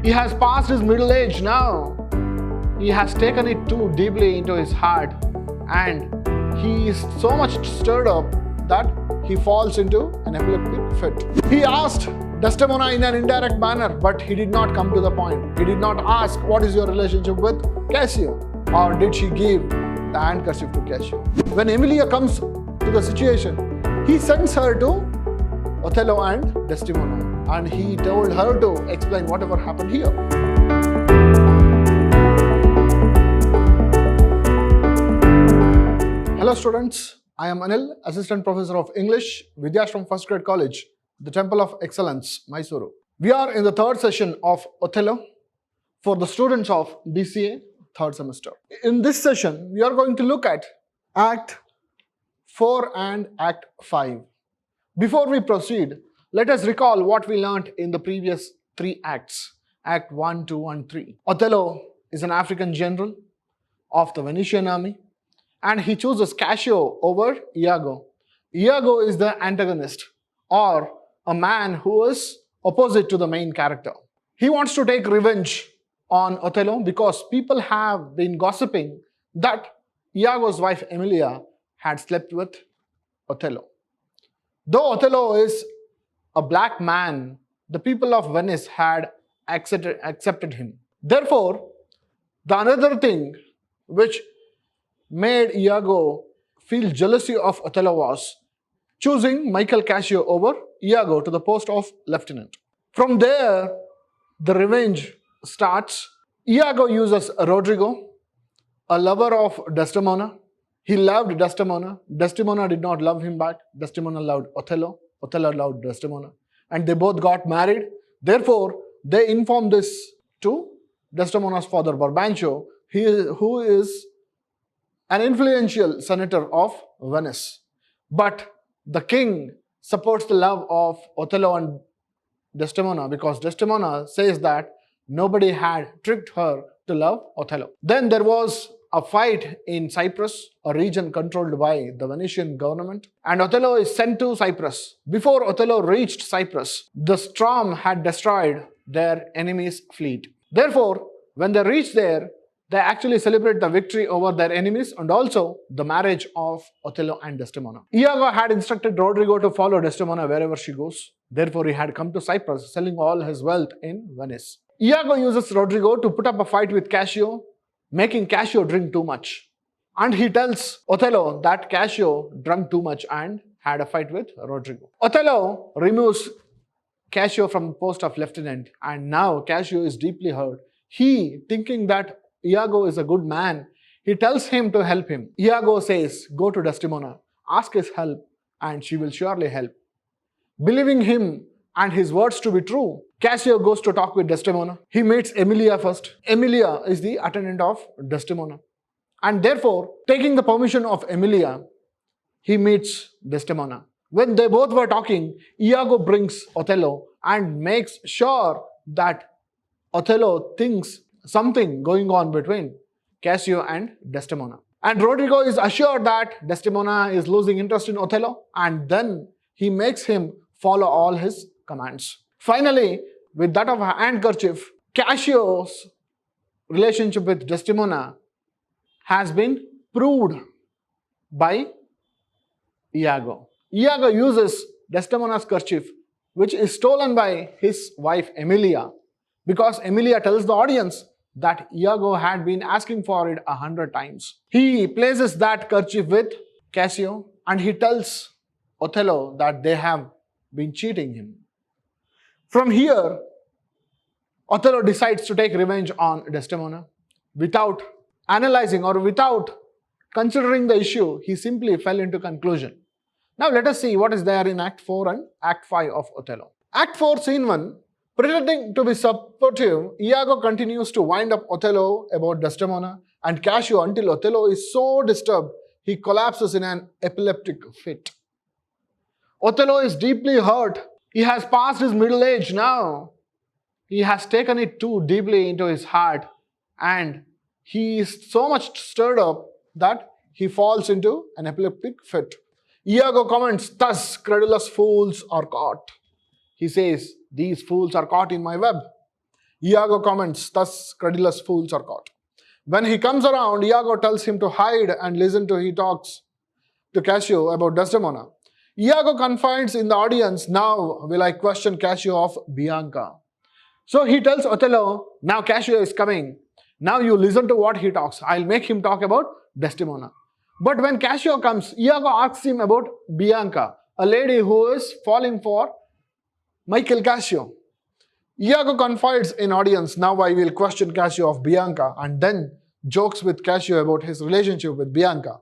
He has passed his middle age now. He has taken it too deeply into his heart, and he is so much stirred up that he falls into an epileptic fit. He asked Desdemona in an indirect manner, but he did not come to the point. He did not ask, what is your relationship with Cassio? Or did she give the handkerchief to Cassio? When Emilia comes to the situation, he sends her to Othello and Desdemona, and he told her to explain whatever happened here. Hello students, I am Anil, Assistant Professor of English, Vidhyaashram First Grade College, the Temple of Excellence, MYSURU. We are in the third session of Othello for the students of B.Ca. third semester. In this session, we are going to look at Act 4 and Act 5. Before we proceed, let us recall what we learnt in the previous three acts, Act 1, 2 and 3. Othello is an African general of the Venetian army, and he chooses Cassio over Iago. Iago is the antagonist, or a man who is opposite to the main character. He wants to take revenge on Othello because people have been gossiping that Iago's wife Emilia had slept with Othello. Though Othello is a black man, the people of Venice had accepted him. Therefore, the another thing which made Iago feel jealousy of Othello was choosing Michael Cassio over Iago to the post of lieutenant. From there, the revenge starts. Iago uses Rodrigo, a lover of Desdemona. He loved Desdemona. Desdemona did not love him back. Desdemona loved Othello. Othello loved Desdemona. And they both got married. Therefore, they informed this to Desdemona's father, Barbancio, who is an influential senator of Venice. But the king supports the love of Othello and Desdemona because Desdemona says that nobody had tricked her to love Othello. Then there was a fight in Cyprus, a region controlled by the Venetian government, and Othello is sent to Cyprus. Before Othello reached Cyprus, the storm had destroyed their enemy's fleet. Therefore, when they reach there, they actually celebrate the victory over their enemies and also the marriage of Othello and Desdemona. Iago had instructed Rodrigo to follow Desdemona wherever she goes. Therefore, he had come to Cyprus, selling all his wealth in Venice. Iago uses Rodrigo to put up a fight with Cassio, making Cassio drink too much. And he tells Othello that Cassio drank too much and had a fight with Rodrigo. Othello removes Cassio from the post of lieutenant, and now Cassio is deeply hurt. He, thinking that Iago is a good man, he tells him to help him. Iago says, go to Desdemona, ask his help, and she will surely help. Believing him and his words to be true, Cassio goes to talk with Desdemona. He meets Emilia first. Emilia is the attendant of Desdemona. And therefore, taking the permission of Emilia, he meets Desdemona. When they both were talking, Iago brings Othello and makes sure that Othello thinks something going on between Cassio and Desdemona. And Rodrigo is assured that Desdemona is losing interest in Othello, and then he makes him follow all his commands. Finally, with that of a handkerchief, Cassio's relationship with Desdemona has been proved by Iago. Iago uses Desdemona's kerchief, which is stolen by his wife Emilia, because Emilia tells the audience that Iago had been asking for it 100 times. He places that kerchief with Cassio and he tells Othello that they have been cheating him. From here, Othello decides to take revenge on Desdemona. Without analyzing or without considering the issue, he simply fell into conclusion. Now let us see what is there in Act 4 and Act 5 of Othello. Act 4, Scene 1. Pretending to be supportive, Iago continues to wind up Othello about Desdemona and Cassio until Othello is so disturbed, he collapses in an epileptic fit. Othello is deeply hurt. He has passed his middle age now. He has taken it too deeply into his heart, and he is so much stirred up that he falls into an epileptic fit. Iago comments, thus credulous fools are caught. He says, these fools are caught in my web. Iago comments, thus credulous fools are caught. When he comes around, Iago tells him to hide and listen to he talks to Cassio about Desdemona. Iago confides in the audience, now will I question Cassio of Bianca. So he tells Othello, now Cassio is coming. Now you listen to what he talks. I'll make him talk about Desdemona. But when Cassio comes, Iago asks him about Bianca, a lady who is falling for Michael Cassio. Iago confides in audience, now I will question Cassio of Bianca, and then jokes with Cassio about his relationship with Bianca.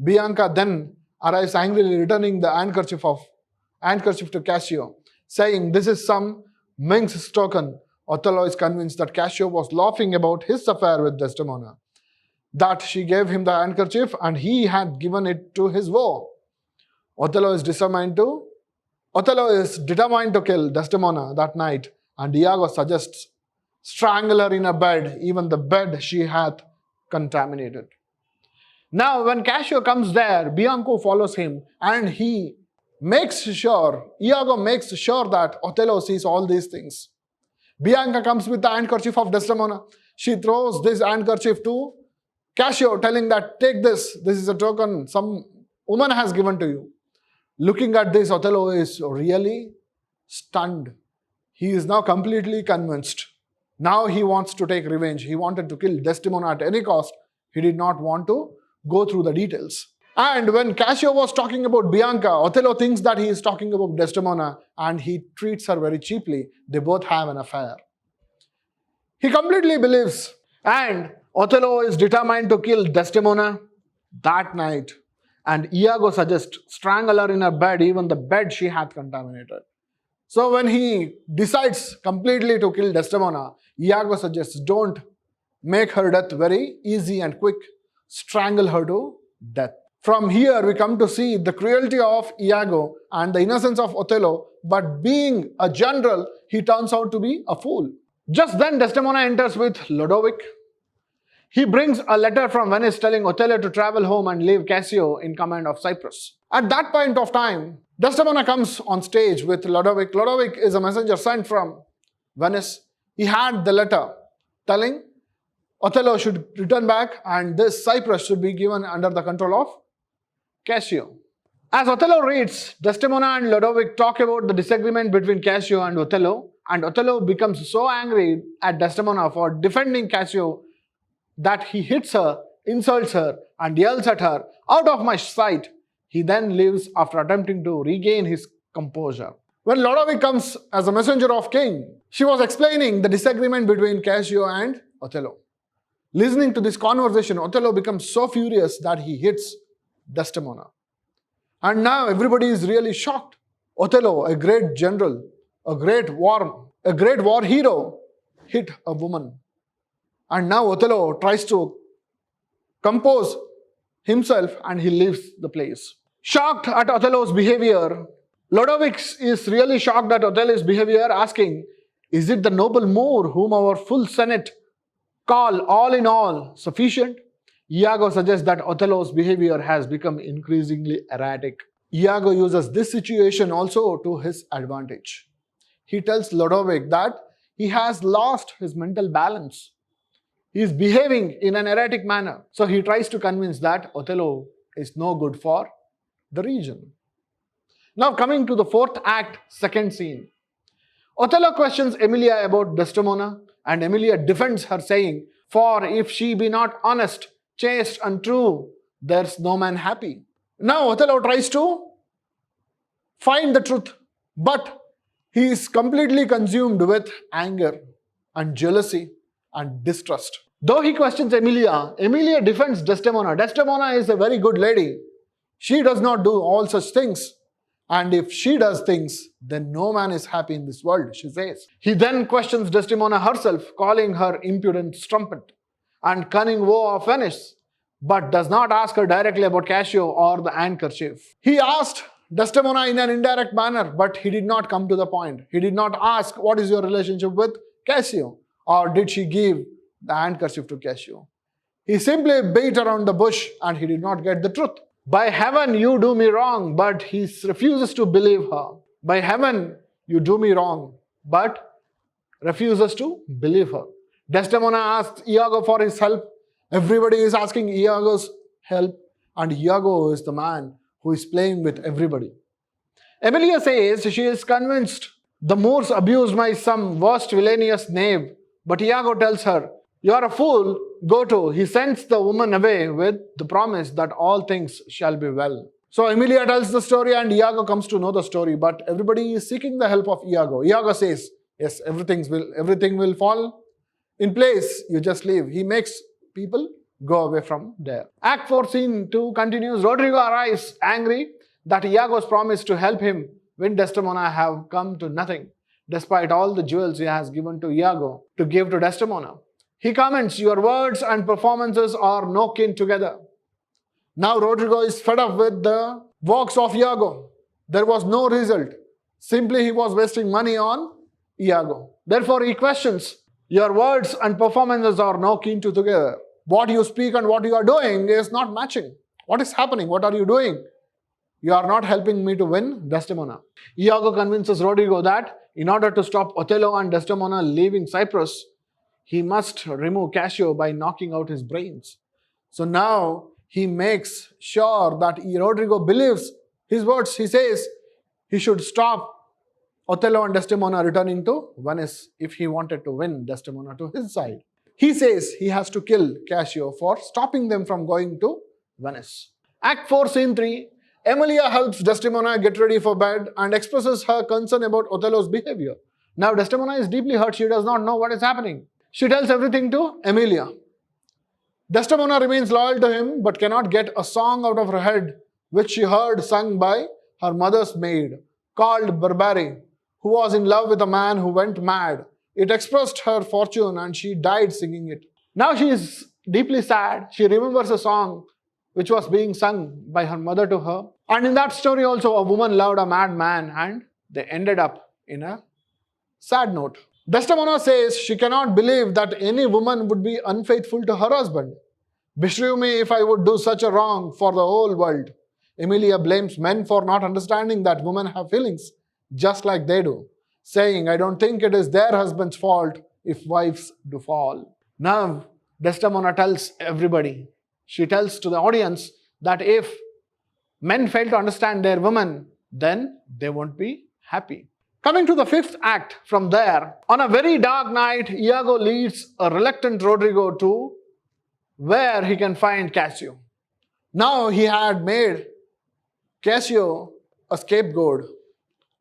Bianca then arrives angrily returning the handkerchief to Cassio, saying this is some minx token. Othello is convinced that Cassio was laughing about his affair with Desdemona, that she gave him the handkerchief and he had given it to his woe. Othello is determined to kill Desdemona that night, and Iago suggests strangle her in a bed, even the bed she hath contaminated. Now when Cassio comes there, Bianco follows him, and Iago makes sure that Othello sees all these things. Bianca comes with the handkerchief of Desdemona. She throws this handkerchief to Cassio, telling that, take this is a token some woman has given to you. Looking at this, Othello is really stunned. He is now completely convinced. Now he wants to take revenge. He wanted to kill Desdemona at any cost. He did not want to go through the details. And when Cassio was talking about Bianca, Othello thinks that he is talking about Desdemona, and he treats her very cheaply. They both have an affair. He completely believes, and Othello is determined to kill Desdemona that night. And Iago suggests strangle her in her bed, even the bed she hath contaminated. So when he decides completely to kill Desdemona, Iago suggests don't make her death very easy and quick. Strangle her to death. From here we come to see the cruelty of Iago and the innocence of Othello, but being a general, he turns out to be a fool. Just then Desdemona enters with Lodovic. He brings a letter from Venice telling Othello to travel home and leave Cassio in command of Cyprus. At that point of time, Desdemona comes on stage with Lodovic. Lodovic is a messenger sent from Venice. He had the letter telling Othello should return back and this Cyprus should be given under the control of Cassio. As Othello reads, Desdemona and Lodovic talk about the disagreement between Cassio and Othello becomes so angry at Desdemona for defending Cassio that he hits her, insults her, and yells at her, out of my sight. He then leaves after attempting to regain his composure. When Lodovic comes as a messenger of king, she was explaining the disagreement between Cassio and Othello. Listening to this conversation, Othello becomes so furious that he hits Desdemona. And now everybody is really shocked. Othello, a great general, a great war hero, hit a woman. And now Othello tries to compose himself and he leaves the place. Shocked at Othello's behavior, Lodovic is really shocked at Othello's behavior, asking, is it the noble Moor whom our full senate call all in all sufficient? Iago suggests that Othello's behavior has become increasingly erratic. Iago uses this situation also to his advantage. He tells Lodovic that he has lost his mental balance. He is behaving in an erratic manner. So he tries to convince that Othello is no good for the region. Now coming to the fourth act, second scene. Othello questions Emilia about Desdemona, and Emilia defends her, saying, for if she be not honest, chaste and true, there's no man happy. Now Othello tries to find the truth, but he is completely consumed with anger and jealousy and distrust. Though he questions Emilia, Emilia defends Desdemona. Desdemona is a very good lady. She does not do all such things. And if she does things, then no man is happy in this world, she says. He then questions Desdemona herself, calling her impudent strumpet and cunning woe of Venice, but does not ask her directly about Cassio or the handkerchief. He asked Desdemona in an indirect manner, but he did not come to the point. He did not ask, what is your relationship with Cassio? Or did she give the handkerchief to Cassio? He simply beat around the bush and he did not get the truth. By heaven, you do me wrong, but he refuses to believe her. By heaven, you do me wrong, but refuses to believe her. Desdemona asks Iago for his help. Everybody is asking Iago's help, and Iago is the man who is playing with everybody. Emilia says she is convinced the Moors abused my some worst villainous knave, but Iago tells her, "You are a fool, go to." He sends the woman away with the promise that all things shall be well. So Emilia tells the story and Iago comes to know the story, but everybody is seeking the help of Iago. Iago says, yes, everything will fall in place, you just leave. He makes people go away from there. Act 4, Scene 2 continues. Rodrigo arrives angry that Iago's promise to help him win Desdemona have come to nothing, despite all the jewels he has given to Iago to give to Desdemona. He comments, "Your words and performances are no kin together." Now Rodrigo is fed up with the works of Iago. There was no result. Simply he was wasting money on Iago. Therefore he questions, "Your words and performances are no kin together. What you speak and what you are doing is not matching. What is happening? What are you doing? You are not helping me to win Desdemona." Iago convinces Rodrigo that in order to stop Othello and Desdemona leaving Cyprus, he must remove Cassio by knocking out his brains. So now he makes sure that Rodrigo believes his words. He says he should stop Othello and Desdemona returning to Venice if he wanted to win Desdemona to his side. He says he has to kill Cassio for stopping them from going to Venice. Act 4, Scene 3. Emilia helps Desdemona get ready for bed and expresses her concern about Othello's behavior. Now Desdemona is deeply hurt. She does not know what is happening. She tells everything to Emilia. Desdemona remains loyal to him but cannot get a song out of her head which she heard sung by her mother's maid called Barbary, who was in love with a man who went mad. It expressed her fortune and she died singing it. Now she is deeply sad. She remembers a song which was being sung by her mother to her. And in that story also a woman loved a mad man and they ended up in a sad note. Desdemona says she cannot believe that any woman would be unfaithful to her husband. "Beshrew me if I would do such a wrong for the whole world." Emilia blames men for not understanding that women have feelings just like they do, saying, "I don't think it is their husband's fault if wives do fall." Now Desdemona tells everybody, she tells to the audience that if men fail to understand their women, then they won't be happy. Coming to the 5th act from there, on a very dark night, Iago leads a reluctant Rodrigo to where he can find Cassio. Now he had made Cassio a scapegoat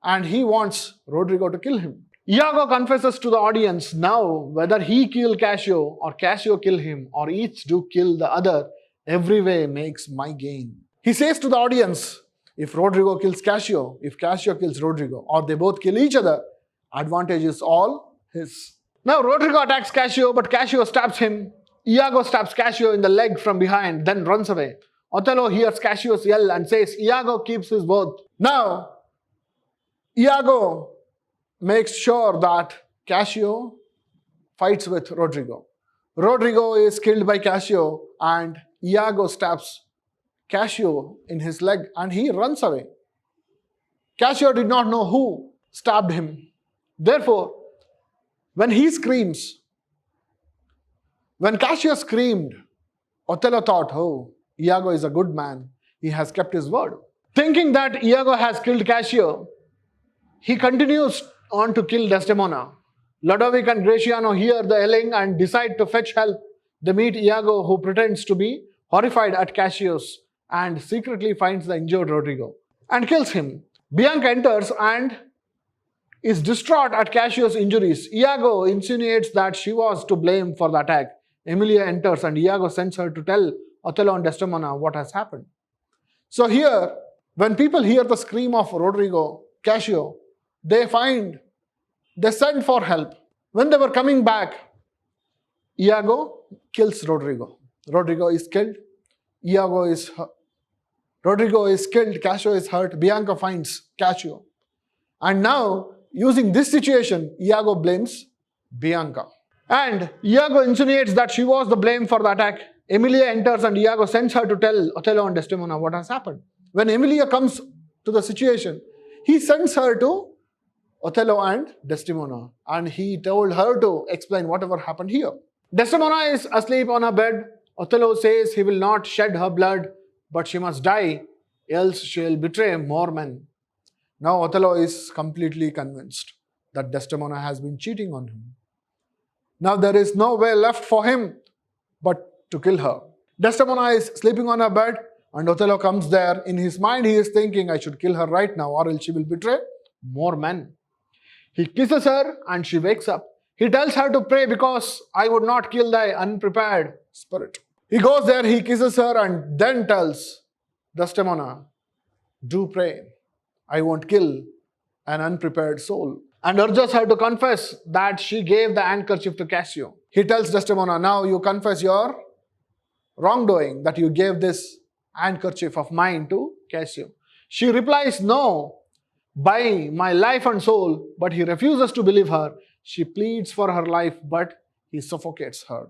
and he wants Rodrigo to kill him. Iago confesses to the audience now whether he kill Cassio or Cassio kill him or each do kill the other, every way makes my gain. He says to the audience, if Rodrigo kills Cassio, if Cassio kills Rodrigo, or they both kill each other, advantage is all his. Now Rodrigo attacks Cassio, but Cassio stabs him. Iago stabs Cassio in the leg from behind, then runs away. Othello hears Cassio's yell and says Iago keeps his word. Now, Iago makes sure that Cassio fights with Rodrigo. Rodrigo is killed by Cassio and Iago stabs Cassio in his leg and he runs away. Cassio did not know who stabbed him. Therefore, when Cassio screamed, Othello thought, oh, Iago is a good man. He has kept his word. Thinking that Iago has killed Cassio, he continues on to kill Desdemona. Lodovic and Gratiano hear the yelling and decide to fetch help. They meet Iago, who pretends to be horrified at Cassio's and secretly finds the injured Rodrigo and kills him. Bianca enters and is distraught at Cassio's injuries. Iago insinuates that she was to blame for the attack. Emilia enters and Iago sends her to tell Othello and Desdemona what has happened. So here, when people hear the scream of Cassio, they send for help. When they were coming back, Iago kills Rodrigo. Rodrigo is killed. Rodrigo is killed. Cassio is hurt. Bianca finds Cassio. And now, using this situation, Iago blames Bianca. And Iago insinuates that she was the blame for the attack. Emilia enters and Iago sends her to tell Othello and Desdemona what has happened. When Emilia comes to the situation, he sends her to Othello and Desdemona, and he told her to explain whatever happened here. Desdemona is asleep on her bed. Othello says he will not shed her blood, but she must die, else she will betray more men. Now Othello is completely convinced that Desdemona has been cheating on him. Now there is no way left for him but to kill her. Desdemona is sleeping on her bed, and Othello comes there. In his mind, he is thinking, I should kill her right now, or else she will betray more men. He kisses her, and she wakes up. He tells her to pray, because I would not kill thy unprepared spirit. He goes there, he kisses her, and then tells Desdemona, do pray. I won't kill an unprepared soul. And urges her to confess that she gave the handkerchief to Cassio. He tells Desdemona, now you confess your wrongdoing, that you gave this handkerchief of mine to Cassio. She replies, no, by my life and soul, but he refuses to believe her. She pleads for her life, but he suffocates her.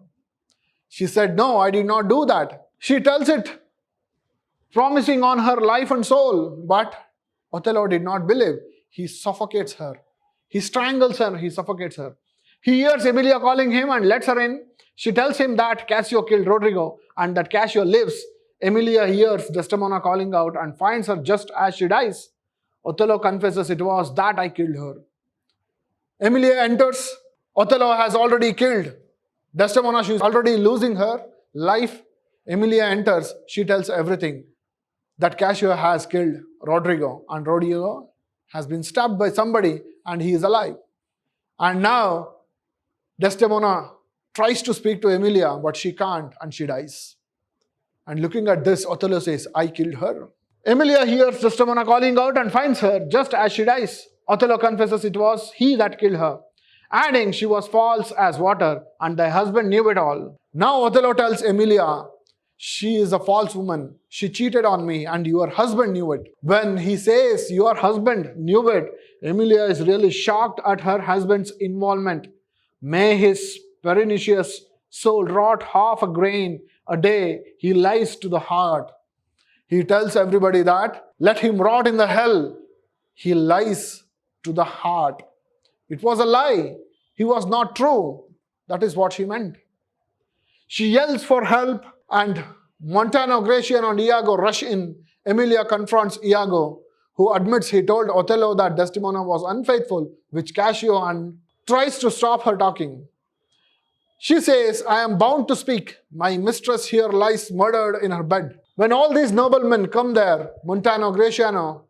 She said, no, I did not do that. She tells it, promising on her life and soul, but Othello did not believe. He suffocates her. He strangles her, he suffocates her. He hears Emilia calling him and lets her in. She tells him that Cassio killed Rodrigo and that Cassio lives. Emilia hears Desdemona calling out and finds her just as she dies. Othello confesses, it was that I killed her. Emilia enters. Othello has already killed Desdemona. She is already losing her life. Emilia enters. She tells everything, that Cassio has killed Rodrigo, and Rodrigo has been stabbed by somebody and he is alive. And now Desdemona tries to speak to Emilia, but she can't, and she dies. And looking at this, Othello says, I killed her. Emilia hears Desdemona calling out and finds her just as she dies. Othello confesses it was he that killed her, adding she was false as water and thy husband knew it all. Now Othello tells Emilia, she is a false woman. She cheated on me and your husband knew it. When he says your husband knew it, Emilia is really shocked at her husband's involvement. May his pernicious soul rot half a grain a day. He lies to the heart. He tells everybody that let him rot in the hell. He lies to the heart. It was a lie. He was not true. That is what she meant. She yells for help, and Montano, Gratian, and Iago rush in. Emilia confronts Iago, who admits he told Othello that Desdemona was unfaithful, which Cassio and tries to stop her talking. She says, I am bound to speak. My mistress here lies murdered in her bed. When all these noblemen come there, Montano, Gratiano,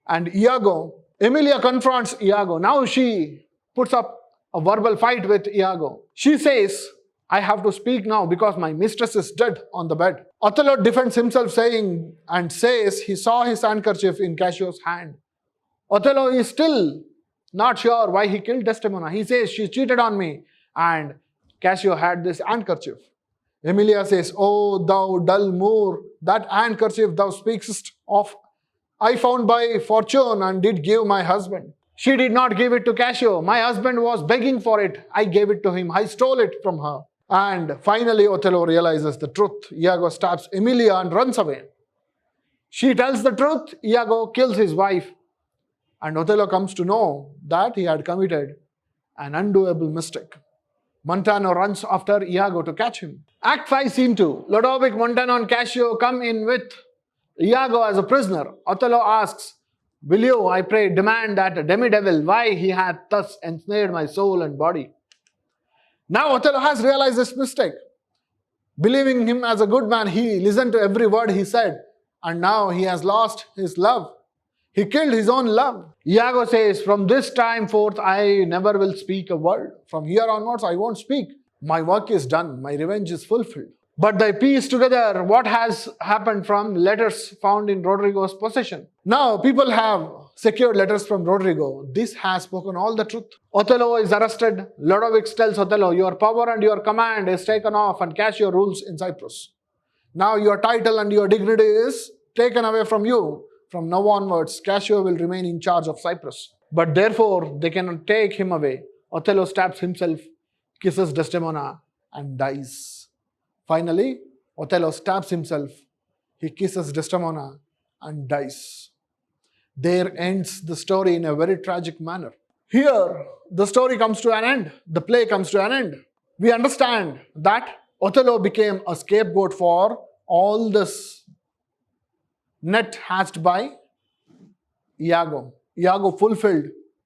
and Iago, Emilia confronts Iago. Now she puts up a verbal fight with Iago. She says, I have to speak now because my mistress is dead on the bed. Othello defends himself and says he saw his handkerchief in Cassio's hand. Othello is still not sure why he killed Desdemona. He says she cheated on me and Cassio had this handkerchief. Emilia says, oh thou dull Moor, that handkerchief thou speakest of I found by fortune and did give my husband. She did not give it to Cassio. My husband was begging for it. I gave it to him. I stole it from her. And finally Othello realizes the truth. Iago stabs Emilia and runs away. She tells the truth. Iago kills his wife. And Othello comes to know that he had committed an undoable mistake. Montano runs after Iago to catch him. Act 5, Scene 2. Lodovic, Montano and Cassio come in with Iago as a prisoner. Othello asks, will you, I pray, demand that demi-devil why he hath thus ensnared my soul and body? Now Othello has realized this mistake. Believing him as a good man, he listened to every word he said, and now he has lost his love. He killed his own love. Iago says, from this time forth, I never will speak a word. From here onwards, I won't speak. My work is done. My revenge is fulfilled. But they piece together what has happened from letters found in Rodrigo's possession. Now people have secured letters from Rodrigo. This has spoken all the truth. Othello is arrested. Lodovic tells Othello, your power and your command is taken off and Cassio rules in Cyprus. Now your title and your dignity is taken away from you. From now onwards, Cassio will remain in charge of Cyprus. But therefore, they cannot take him away. Othello stabs himself, kisses Desdemona, and dies. Finally, Othello stabs himself. He kisses Desdemona and dies. There ends the story in a very tragic manner. Here, the story comes to an end. The play comes to an end. We understand that Othello became a scapegoat for all this net hatched by Iago. Iago fulfilled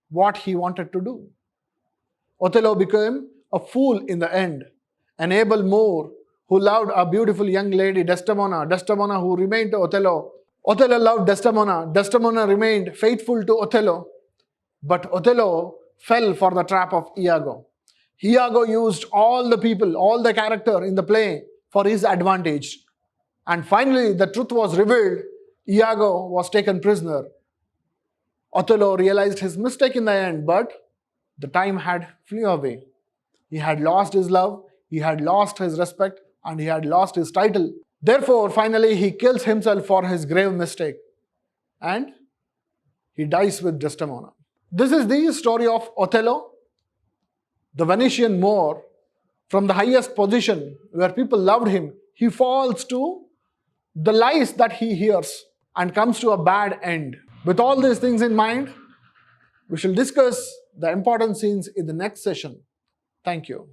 what he wanted to do. Othello became a fool in the end. An able Moor who loved a beautiful young lady, Desdemona. Desdemona who remained to Othello. Othello loved Desdemona. Desdemona remained faithful to Othello. But Othello fell for the trap of Iago. Iago used all the people, all the character in the play for his advantage. And finally, the truth was revealed. Iago was taken prisoner. Othello realized his mistake in the end, but the time had flew away. He had lost his love, he had lost his respect, and he had lost his title. Therefore, finally, he kills himself for his grave mistake. And he dies with Desdemona. This is the story of Othello, the Venetian Moor. From the highest position where people loved him, he falls to the lies that he hears and comes to a bad end. With all these things in mind, we shall discuss the important scenes in the next session. Thank you.